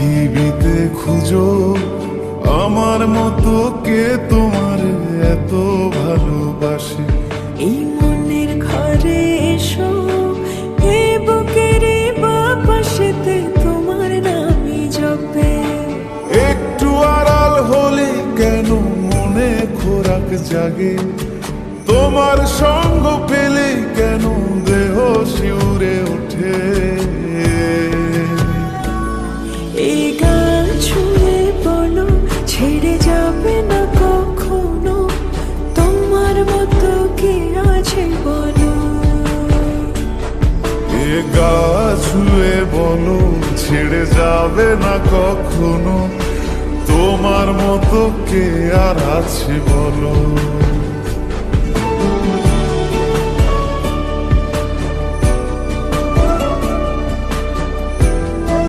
পৃথিবীতে খুঁজো আমার মতো কে তোমার এত ভালোবাসে। এই মনের ঘরে এসো, এই বুকের বাপাশেতে তোমার নামই জপে। একটু আড়াল হলে কেন মনে খোরাক জাগে, তোমার সঙ্গ পেলে কেন দেহ শিউরে ওঠে। এই গান ছুঁয়ে বলো, ছেড়ে যাবে না কখনো, তোমার মতো কে আছে বলো। এ গা ছুঁয়ে বলো, ছেড়ে যাবে না কখনো, তোমার মতো কে আর আছে বলো।